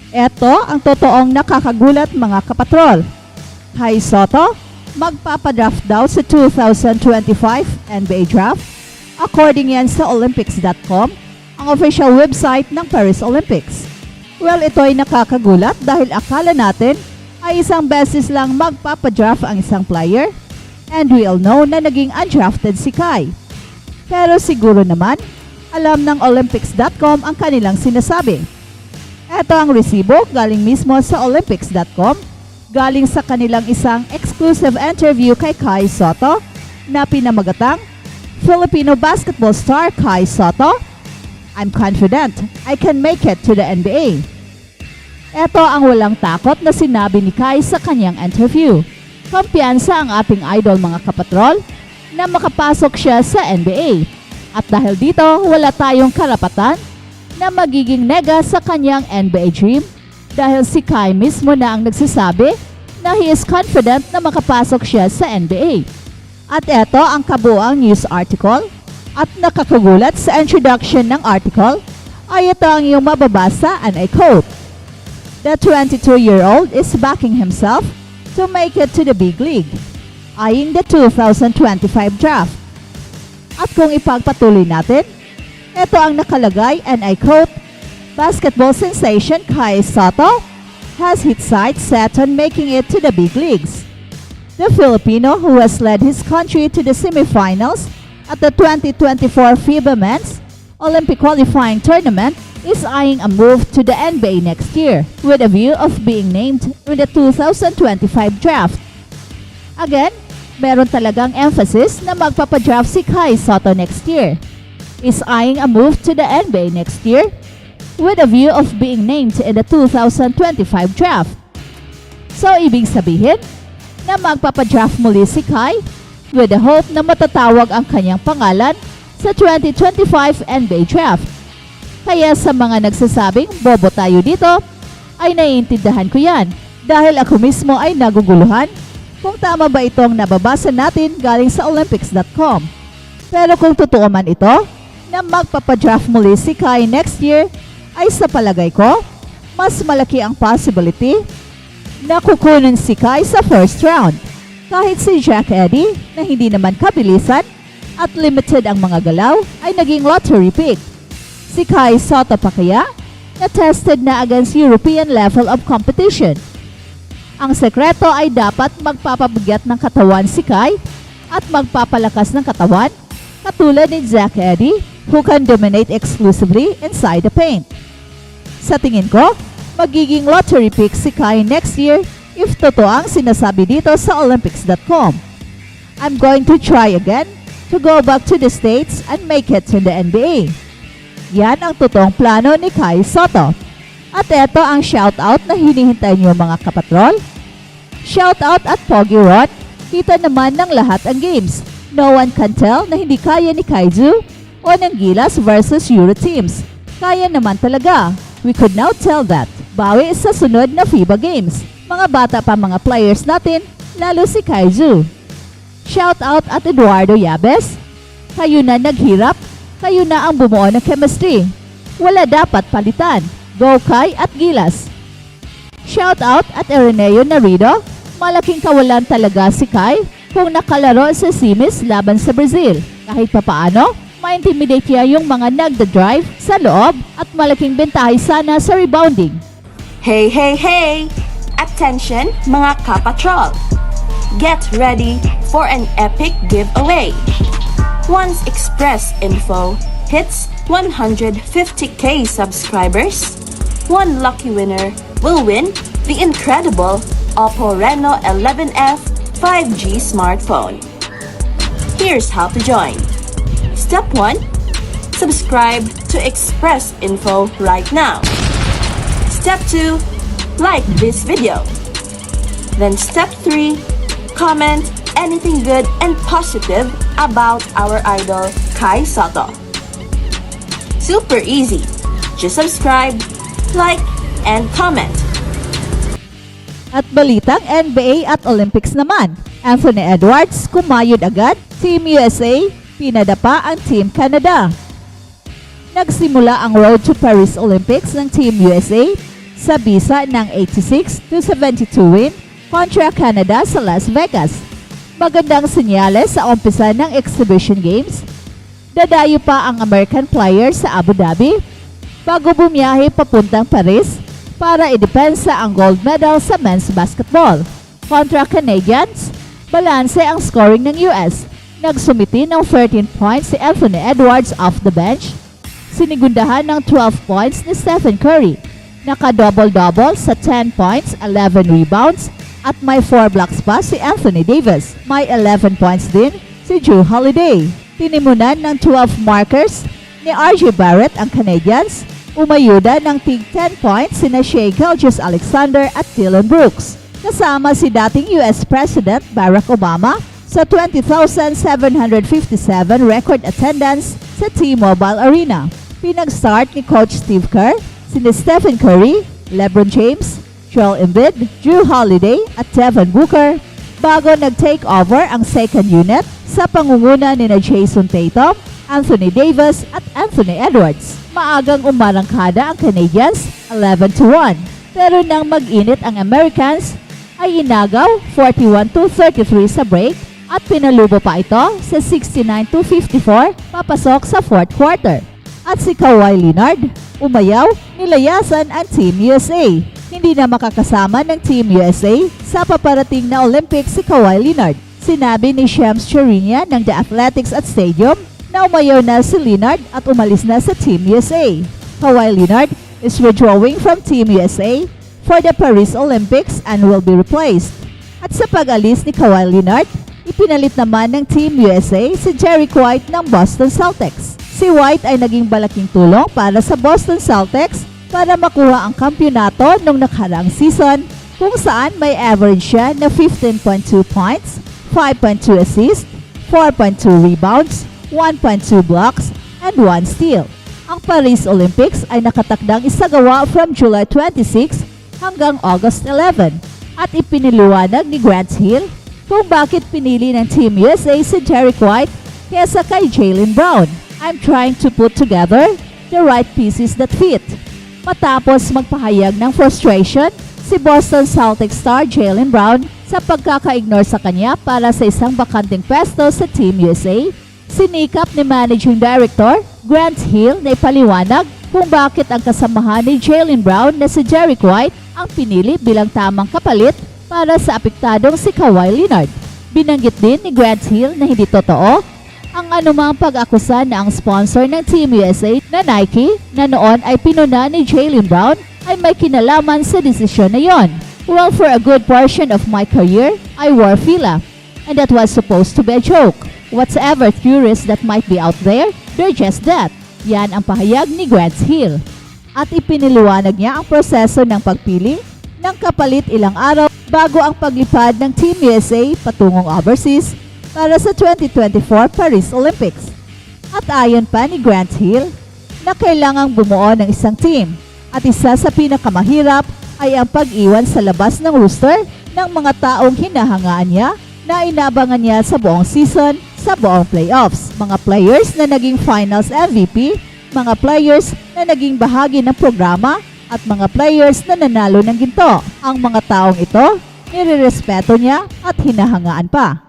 Ito ang totoong nakakagulat mga kapatrol. Kai Sotto, magpapadraft daw sa 2025 NBA Draft. According yan sa Olympics.com, ang official website ng Paris Olympics. Well, ito ay nakakagulat dahil akala natin ay isang beses lang magpapadraft ang isang player. And we all know na naging undrafted si Kai. Pero siguro naman, alam ng Olympics.com ang kanilang sinasabi. Ito ang resibo galing mismo sa Olympics.com, galing sa kanilang isang exclusive interview kay Kai Sotto na pinamagatang Filipino basketball star Kai Sotto. I'm confident I can make it to the NBA. Ito ang walang takot na sinabi ni Kai sa kanyang interview. Kumpiyansa ang ating idol mga kapatrol na makapasok siya sa NBA. At dahil dito, wala tayong karapatan na magiging nega sa kanyang NBA dream dahil si Kai mismo na ang nagsasabi na he is confident na makapasok siya sa NBA. At ito ang kabuang news article at nakakagulat sa introduction ng article ay ito ang iyong mababasa and I quote, "The 22-year-old is backing himself to make it to the big league, eyeing the 2025 draft." At kung ipagpatuloy natin, ito ang nakalagay and I quote, "Basketball sensation Kai Sotto has his sights set on making it to the big leagues." The Filipino, who has led his country to the semifinals at the 2024 FIBA Men's Olympic Qualifying Tournament, is eyeing a move to the NBA next year with a view of being named in the 2025 draft. Again, meron talagang emphasis na magpapadraft si Kai Sotto next year. Is eyeing a move to the NBA next year with a view of being named in the 2025 draft. So, ibig sabihin na magpapadraft muli si Kai with the hope na matatawag ang kanyang pangalan sa 2025 NBA draft. Kaya sa mga nagsasabing bobo tayo dito, ay naiintindihan ko yan dahil ako mismo ay naguguluhan kung tama ba itong nababasa natin galing sa Olympics.com. Pero kung totoo man ito, na magpapadraft muli si Kai next year, ay sa palagay ko, mas malaki ang possibility na kukunin si Kai sa first round. Kahit si Jack Eddy, na hindi naman kabilisan at limited ang mga galaw, ay naging lottery pick. Si Kai Sotto pa kaya, na tested na against European level of competition. Ang sekreto ay dapat magpapabigat ng katawan si Kai at magpapalakas ng katawan katulad ni Jack Eddy who can dominate exclusively inside the paint. Sa tingin ko, magiging lottery pick si Kai next year if totoo ang sinasabi dito sa Olympics.com. I'm going to try again to go back to the States and make it to the NBA. Yan ang totoong plano ni Kai Sotto. At ito ang shoutout na hinihintay niyo mga kapatrol. Shoutout at Pogi Ron, kita naman ng lahat ang games. No one can tell na hindi kaya ni Kaiju o ng Gilas versus Euro teams. Kaya naman talaga. We could now tell that. Bawi sa sunod na FIBA games. Mga bata pa mga players natin, lalo si Kaiju. Shoutout at Eduardo Yabes. Kayo na naghirap, kayo na ang bumuo ng chemistry. Wala dapat palitan. Go Kai at Gilas. Shout out at Ireneo Narido. Malaking kawalan talaga si Kai kung nakalaro sa Simis laban sa Brazil. Kahit papaano, ma-intimidate niya yung mga nagda-drive sa loob at malaking bentahe sana sa rebounding. Hey, hey, hey! Attention mga kapatrol! Get ready for an epic giveaway. Once Express Info hits 150k subscribers, one lucky winner will win the incredible Oppo Reno 11F 5G smartphone. Here's how to join. Step 1. Subscribe to Express Info right now. Step 2. Like this video. Then step 3. Comment anything good and positive about our idol Kai Sotto. Super easy. Just subscribe, like, and comment. At balitang NBA at Olympics naman, Anthony Edwards kumayod agad, Team USA, pinadapa ang Team Canada. Nagsimula ang road to Paris Olympics ng Team USA sa bisa ng 86-72 win kontra Canada sa Las Vegas. Magandang senyales sa umpisa ng exhibition games. Dadayo pa ang American players sa Abu Dhabi bago bumiyahe papuntang Paris para idepensa ang gold medal sa men's basketball. Kontra Canadians, balanse ang scoring ng US. Nagsumiti ng 13 points si Anthony Edwards off the bench. Sinigundahan ng 12 points ni Stephen Curry. Naka-double-double sa 10 points, 11 rebounds, at may 4 blocks pa si Anthony Davis. May 11 points din si Jrue Holiday. Tinimunan ng 12 markers ni RJ Barrett ang Canadians. Umayuda ng tig 10 points sina Shai Gilgeous-Alexander at Dillon Brooks. Kasama si dating US President Barack Obama sa 20,757 record attendance sa T-Mobile Arena. Pinag-start ni Coach Steve Kerr sina Stephen Curry, LeBron James, Joel Embiid, Jrue Holiday at Devin Booker bago nag-take over ang second unit sa pangunguna ni Jason Tatum, Anthony Davis at Anthony Edwards. Maagang umarangkada ang Canadians 11-1 pero nang mag-init ang Americans ay inagaw 41-33 sa break at pinalubo pa ito sa 69-54 papasok sa fourth quarter. At si Kawhi Leonard umayaw, nilayasan ang Team USA. Hindi na makakasama ng Team USA sa paparating na Olympics si Kawhi Leonard. Sinabi ni Shams Charania ng The Athletics at Stadium na umayaw na si Leonard at umalis na sa Team USA. Kawhi Leonard is withdrawing from Team USA for the Paris Olympics and will be replaced. At sa pag-alis ni Kawhi Leonard, ipinalit naman ng Team USA si Derrick White ng Boston Celtics. Si White ay naging malaking tulong para sa Boston Celtics para makuha ang kampyonato noong nakaraang season kung saan may average siya na 15.2 points, 5.2 assists, 4.2 rebounds, 1.2 blocks, and 1 steal. Ang Paris Olympics ay nakatakdang isagawa from July 26 hanggang August 11 at ipiniliwanag ni Grant Hill kung bakit pinili ng Team USA si Derrick White kesa kay Jaylen Brown. I'm trying to put together the right pieces that fit. Matapos magpahayag ng frustration, si Boston Celtics star Jaylen Brown sa pagkaka-ignore sa kanya para sa isang bakanting pwesto sa Team USA, sinikap ni Managing Director Grant Hill na ipaliwanag kung bakit ang kasamahan ni Jaylen Brown na si Derrick White ang pinili bilang tamang kapalit para sa apektadong si Kawhi Leonard. Binanggit din ni Grant Hill na hindi totoo ang anumang pag-akusa na ang sponsor ng Team USA na Nike na noon ay pinuna ni Jaylen Brown ay may kinalaman sa desisyon na yon. Well, for a good portion of my career, I wore Fila, and that was supposed to be a joke. Whatever theories that might be out there, they're just that. Yan ang pahayag ni Grant Hill. At ipiniliwanag niya ang proseso ng pagpili ng kapalit ilang araw bago ang paglipad ng Team USA patungong overseas para sa 2024 Paris Olympics. At ayon pa ni Grant Hill na kailangang bumuo ng isang team at isa sa pinakamahirap ay ang pag-iwan sa labas ng roster ng mga taong hinahangaan niya na inabangan niya sa buong season, sa buong playoffs. Mga players na naging finals MVP, mga players na naging bahagi ng programa at mga players na nanalo ng ginto. Ang mga taong ito, nirerespeto niya at hinahangaan pa.